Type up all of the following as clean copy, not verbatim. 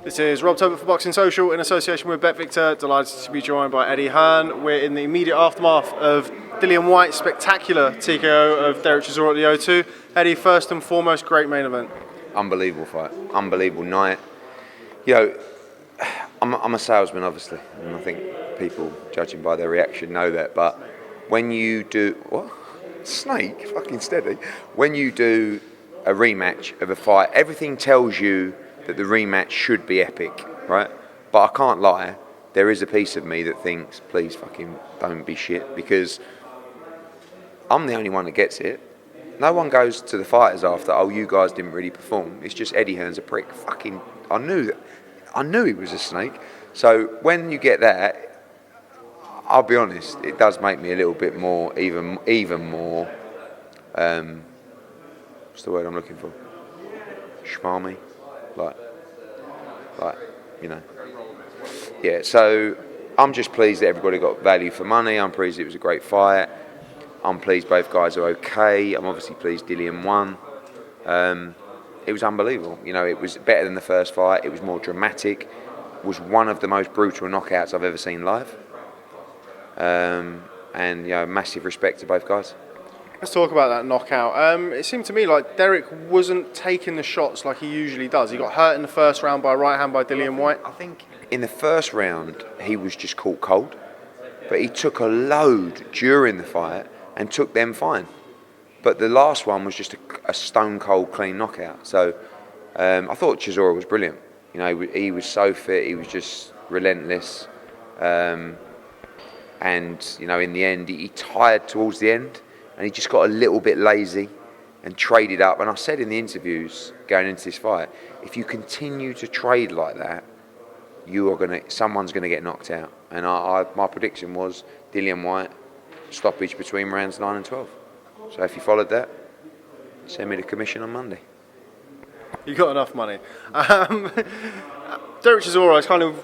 This is Rob Tobert for Boxing Social in association with BetVictor. Delighted to be joined by Eddie Hearn. We're in the immediate aftermath of Dillian Whyte's spectacular TKO of Derek Chisora at the O2. Eddie, first and foremost, great main event. Unbelievable fight, unbelievable night. You know, I'm a salesman, obviously, and I think people, judging by their reaction, know that. But when you do what? Snake, fucking steady. When you do a rematch of a fight, everything tells you that the rematch should be epic, right? But I can't lie, there is a piece of me that thinks, please fucking don't be shit, because I'm the only one that gets it. No one goes to the fighters after, oh, you guys didn't really perform. It's just Eddie Hearn's a prick. Fucking, I knew he was a snake. So when you get that, I'll be honest, it does make me a little bit more, even more, what's the word I'm looking for? Schmarmy. Like, you know. Yeah, so I'm just pleased that everybody got value for money. I'm pleased it was a great fight. I'm pleased both guys are okay. I'm obviously pleased Dillian won. It was unbelievable. You know, it was better than the first fight. It was more dramatic. It was one of the most brutal knockouts I've ever seen live. And, you know, massive respect to both guys. Let's talk about that knockout. It seemed to me like Derek wasn't taking the shots like he usually does. He got hurt in the first round by a right hand by Dillian Whyte. I think in the first round he was just caught cold, but he took a load during the fight and took them fine. But the last one was just a stone cold clean knockout. So I thought Chisora was brilliant. You know, he was so fit. He was just relentless. And you know, in the end, he tired towards the end. And he just got a little bit lazy and traded up. And I said in the interviews going into this fight, if you continue to trade like that, someone's gonna get knocked out. And my prediction was Dillian Whyte stoppage between rounds 9 and 12. So if you followed that, send me the commission on Monday. You got enough money. Derek Chisora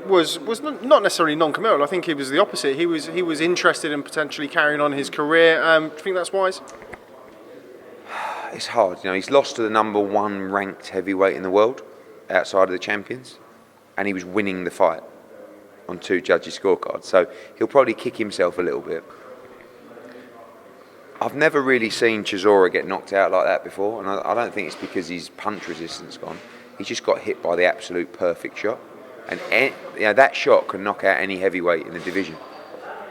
was not necessarily non-committal. I think he was the opposite. He was interested in potentially carrying on his career. Do you think that's wise? It's hard. You know, he's lost to the number one ranked heavyweight in the world outside of the champions, and he was winning the fight on 2 judges' scorecards. So he'll probably kick himself a little bit. I've never really seen Chisora get knocked out like that before, and I don't think it's because his punch resistance gone. He just got hit by the absolute perfect shot. And you know, that shot can knock out any heavyweight in the division.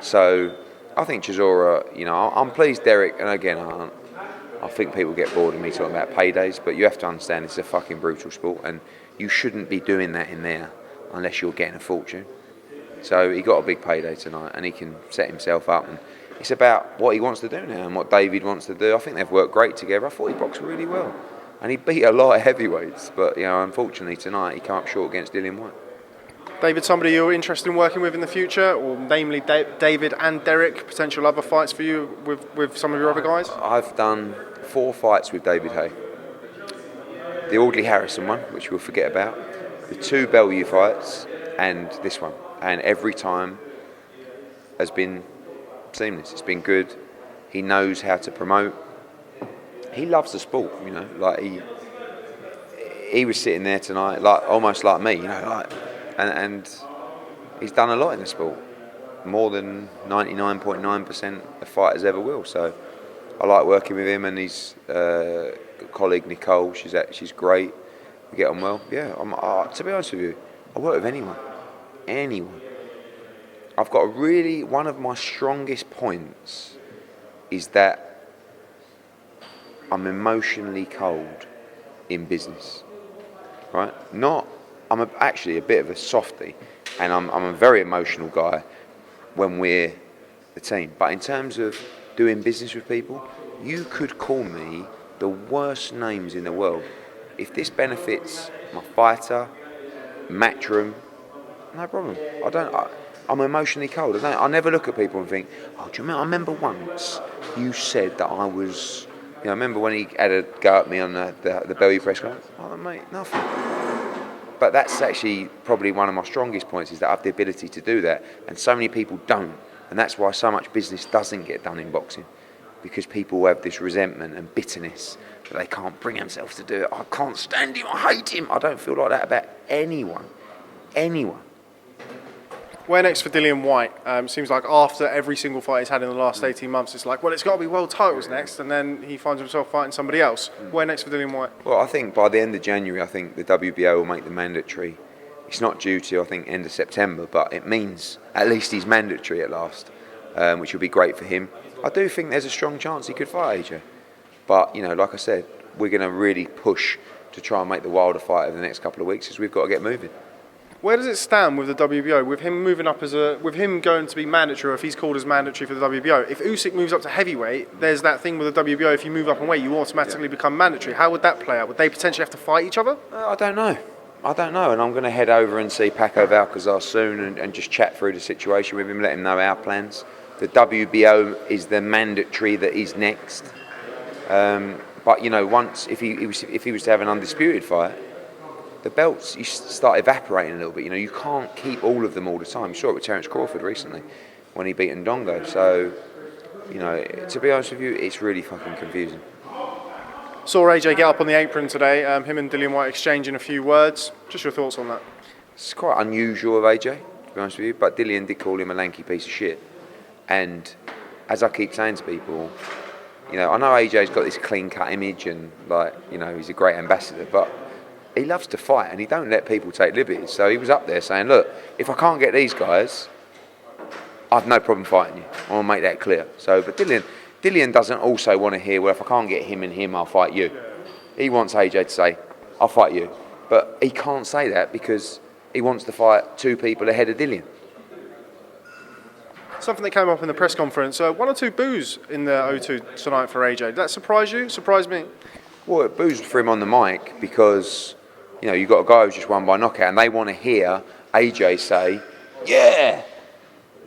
So I think Chisora, you know, I'm pleased Derek, and again, I think people get bored of me talking about paydays, but you have to understand it's a fucking brutal sport, and you shouldn't be doing that in there unless you're getting a fortune. So he got a big payday tonight, and he can set himself up, and it's about what he wants to do now and what David wants to do. I think they've worked great together. I thought he boxed really well, and he beat a lot of heavyweights, but you know, unfortunately tonight he came up short against Dillian Whyte. David, somebody you're interested in working with in the future, or namely David and Derek, potential other fights for you with some of your other guys? I've done 4 fights with David Haye. The Audley Harrison one, which we'll forget about, the 2 Bellew fights, and this one. And every time has been seamless. It's been good. He knows how to promote. He loves the sport, you know. Like he was sitting there tonight, like almost like me, you know, like. And he's done a lot in the sport, more than 99.9% of fighters ever will. So I like working with him, and his colleague Nicole, she's great. We get on well. Yeah, to be honest with you, I work with anyone. I've got one of my strongest points is that I'm emotionally cold in business, right? I'm actually a bit of a softie, and I'm a very emotional guy when we're the team. But in terms of doing business with people, you could call me the worst names in the world. If this benefits my fighter, matchroom, no problem. I'm emotionally cold. I never look at people and think, oh, do you remember? I remember once you said that I was. You know, I remember when he had a go at me on the Bellew press conference. Oh, mate, nothing. But that's actually probably one of my strongest points, is that I have the ability to do that, and so many people don't, and that's why so much business doesn't get done in boxing, because people have this resentment and bitterness that they can't bring themselves to do it. I can't stand him, I hate him. I don't feel like that about anyone. Where next for Dillian Whyte? Seems like after every single fight he's had in the last 18 months, it's like, well, it's got to be world titles next, and then he finds himself fighting somebody else. Where next for Dillian Whyte? Well, I think by the end of January, I think the WBO will make the mandatory. It's not due to, I think, end of September, but it means at least he's mandatory at last, which will be great for him. I do think there's a strong chance he could fight AJ. But, you know, like I said, we're going to really push to try and make the Wilder fight over the next couple of weeks, because we've got to get moving. Where does it stand with the WBO? With him moving up with him going to be mandatory, or if he's called as mandatory for the WBO, if Usyk moves up to heavyweight, there's that thing with the WBO, if you move up in weight, you automatically become mandatory. How would that play out? Would they potentially have to fight each other? I don't know, and I'm going to head over and see Paco Valcazar soon and just chat through the situation with him, let him know our plans. The WBO is the mandatory that is next. But, you know, once, if he was to have an undisputed fight, the belts, you start evaporating a little bit. You know, you can't keep all of them all the time. You saw it with Terence Crawford recently when he beat Ndongo. So, you know, to be honest with you, it's really fucking confusing. Saw AJ get up on the apron today, him and Dillian Whyte exchanging a few words. Just your thoughts on that? It's quite unusual of AJ, to be honest with you, but Dillian did call him a lanky piece of shit. And as I keep saying to people, you know, I know AJ's got this clean-cut image and, like, you know, he's a great ambassador, but he loves to fight and he don't let people take liberties. So he was up there saying, look, if I can't get these guys, I've no problem fighting you. I want to make that clear. So, but Dillian doesn't also want to hear, well, if I can't get him and him, I'll fight you. He wants AJ to say, I'll fight you. But he can't say that because he wants to fight two people ahead of Dillian. Something that came up in the press conference, one or two boos in the O2 tonight for AJ. Did that surprise you? Surprised me? Well, it boos for him on the mic because, you know, you've got a guy who's just won by knockout and they want to hear AJ say, yeah,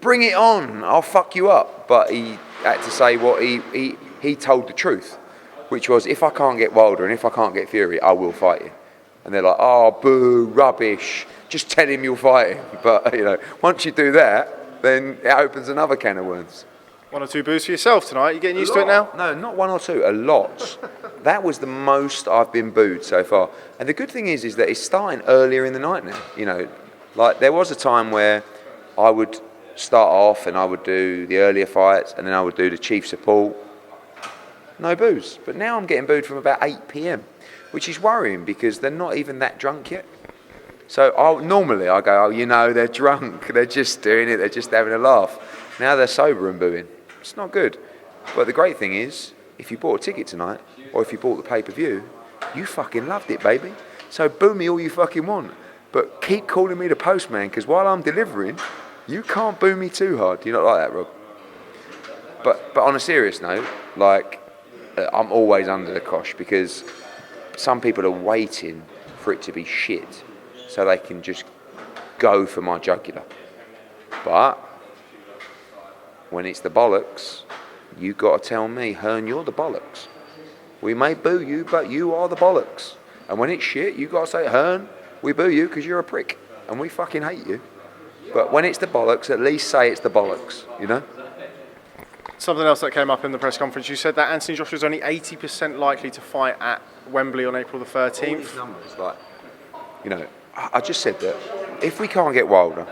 bring it on, I'll fuck you up. But he had to say what he told the truth, which was, if I can't get Wilder and if I can't get Fury, I will fight you. And they're like, oh, boo, rubbish, just tell him you'll fight him. But, you know, once you do that, then it opens another can of worms. One or two boos for yourself tonight. You getting used to it now? No, not one or two, a lot. That was the most I've been booed so far. And the good thing is that it's starting earlier in the night now. You know, like there was a time where I would start off and I would do the earlier fights and then I would do the chief support. No boos. But now I'm getting booed from about 8 p.m, which is worrying because they're not even that drunk yet. So normally I go, oh, you know, they're drunk. They're just doing it. They're just having a laugh. Now they're sober and booing. It's not good. But the great thing is, if you bought a ticket tonight, or if you bought the pay-per-view, you fucking loved it, baby. So boo me all you fucking want. But keep calling me the postman, because while I'm delivering, you can't boo me too hard. Do you not like that, Rob? But on a serious note, like, I'm always under the cosh, because some people are waiting for it to be shit, so they can just go for my jugular. But when it's the bollocks, you got to tell me, Hearn, you're the bollocks. We may boo you, but you are the bollocks. And when it's shit, you got to say, Hearn, we boo you because you're a prick, and we fucking hate you. But when it's the bollocks, at least say it's the bollocks, you know? Something else that came up in the press conference, you said that Anthony Joshua is only 80% likely to fight at Wembley on April the 13th. All these numbers, like, you know, I just said that if we can't get Wilder,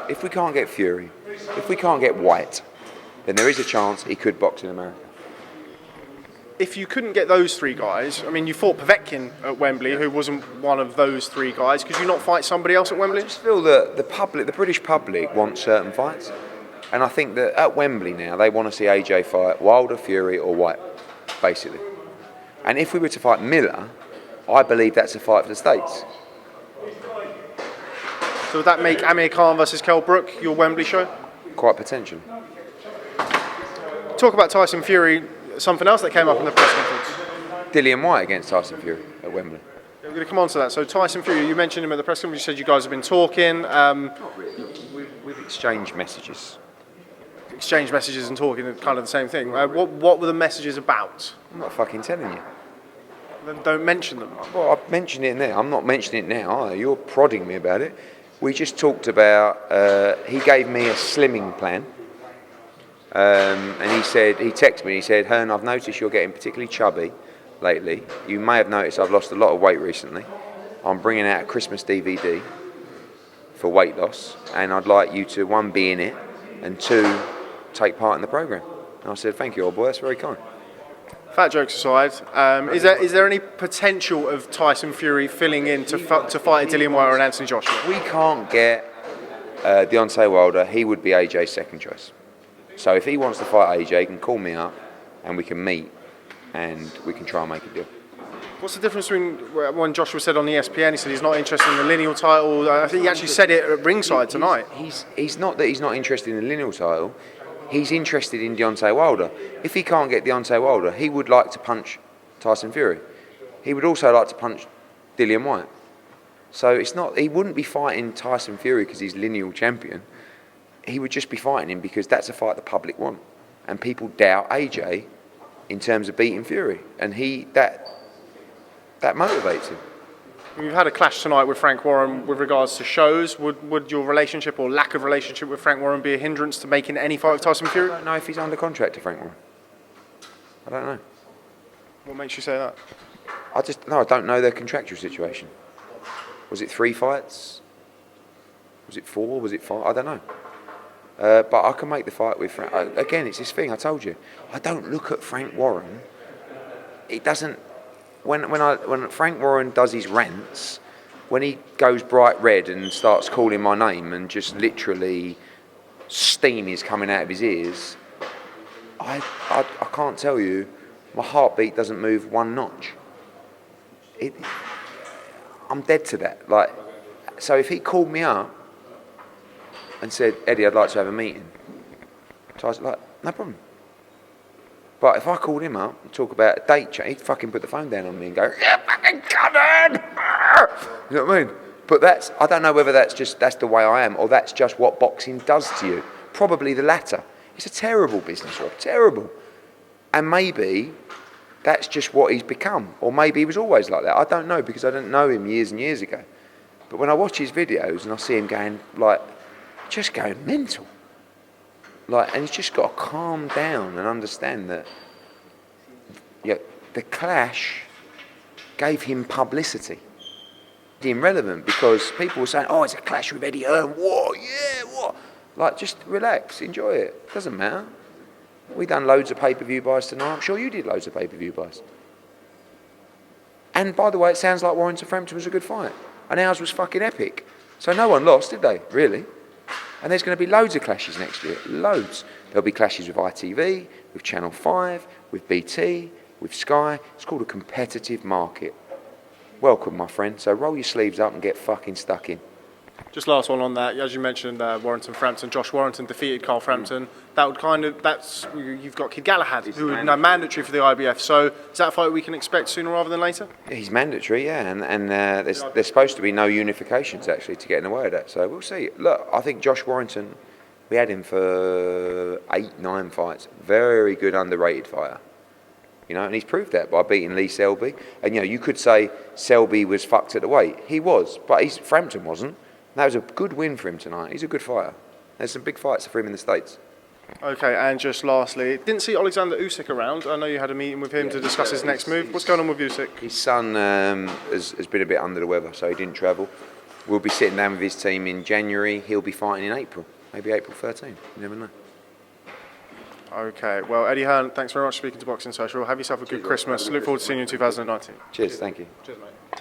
if we can't get Fury, if we can't get Whyte, then there is a chance he could box in America. If you couldn't get those three guys, I mean, you fought Povetkin at Wembley, who wasn't one of those three guys. Could you not fight somebody else at Wembley? I just feel that the British public wants certain fights. And I think that at Wembley now, they want to see AJ fight Wilder, Fury or Whyte, basically. And if we were to fight Miller, I believe that's a fight for the States. So would that make Amir Khan versus Kell Brook your Wembley show? Quite potential. Talk about Tyson Fury, something else that came up in the press conference. Dillian Whyte against Tyson Fury at Wembley. We're going to come on to that. So Tyson Fury, you mentioned him at the press conference, you said you guys have been talking. Not really. We've exchanged messages. Exchange messages and talking are kind of the same thing. What were the messages about? I'm not fucking telling you. Then don't mention them. Well, I've mentioned it now. I'm not mentioning it now either. You're prodding me about it. We just talked about, he gave me a slimming plan. And he texted me, he said, Hearn, I've noticed you're getting particularly chubby lately. You may have noticed I've lost a lot of weight recently. I'm bringing out a Christmas DVD for weight loss, and I'd like you to, 1, be in it, and 2, take part in the programme. And I said, thank you, old boy, that's very kind. Fat jokes aside, is there any potential of Tyson Fury filling in to fight Dillian Whyte or an Anthony Joshua? We can't get Deontay Wilder. He would be AJ's second choice. So if he wants to fight AJ, he can call me up and we can meet and we can try and make a deal. What's the difference between when Joshua said on ESPN, he said he's not interested in the lineal title? I think he actually said it at ringside tonight. He's not that he's not interested in the lineal title. He's interested in Deontay Wilder. If he can't get Deontay Wilder, he would like to punch Tyson Fury. He would also like to punch Dillian Whyte. So it's not. He wouldn't be fighting Tyson Fury because he's lineal champion. He would just be fighting him because that's a fight the public want, and people doubt AJ in terms of beating Fury, and that motivates him. You've had a clash tonight with Frank Warren with regards to shows. Would your relationship or lack of relationship with Frank Warren be a hindrance to making any fight with Tyson Fury? I don't know if he's under contract to Frank Warren. I don't know. What makes you say that? I don't know their contractual situation. Was it 3 fights? Was it 4? Was it 5? I don't know. But I can make the fight with Frank. Again, it's this thing I told you. I don't look at Frank Warren. It doesn't. When Frank Warren does his rants, when he goes bright red and starts calling my name and just literally steam is coming out of his ears, I can't tell you, my heartbeat doesn't move 1 notch. I'm dead to that. So if he called me up and said, Eddie, I'd like to have a meeting, so I was like, no problem. But if I called him up and talk about a date change, he'd fucking put the phone down on me and go, yeah, fucking cunt! You know what I mean? But I don't know whether that's the way I am or that's just what boxing does to you. Probably the latter. It's a terrible business, Rob, terrible. And maybe that's just what he's become. Or maybe he was always like that. I don't know because I didn't know him years and years ago. But when I watch his videos and I see him going, just going mental. And he's just got to calm down and understand that the clash gave him publicity. Irrelevant because people were saying, oh, it's a clash with Eddie Hearn. What? Yeah, what? Just relax, enjoy it. Doesn't matter. We done loads of pay-per-view buys tonight. I'm sure you did loads of pay-per-view buys. And by the way, it sounds like Warrington-Frampton was a good fight. And ours was fucking epic. So no one lost, did they? Really? And there's going to be loads of clashes next year. Loads. There'll be clashes with ITV, with Channel 5, with BT, with Sky. It's called a competitive market. Welcome, my friend. So roll your sleeves up and get fucking stuck in. Just last one on that. As you mentioned, Warrington-Frampton. Josh Warrington defeated Carl Frampton. That would you've got Kid Galahad, who would mandatory for the IBF. So is that a fight we can expect sooner rather than later? He's mandatory, yeah, and there's supposed to be no unifications actually to get in the way of that. So we'll see. Look, I think Josh Warrington, we had him for 8-9 fights. Very good, underrated fighter. And he's proved that by beating Lee Selby. And you could say Selby was fucked at the weight. He was, but Frampton wasn't. That was a good win for him tonight. He's a good fighter. There's some big fights for him in the States. Okay, and just lastly, didn't see Alexander Usyk around. I know you had a meeting with him to discuss his next move. What's going on with Usyk? His son has been a bit under the weather, so he didn't travel. We'll be sitting down with his team in January. He'll be fighting in April, maybe April 13. You never know. Okay, well, Eddie Hearn, thanks very much for speaking to Boxing Social. Have yourself a good Christmas. Look forward to seeing you in 2019. Cheers, thank you. Cheers, mate.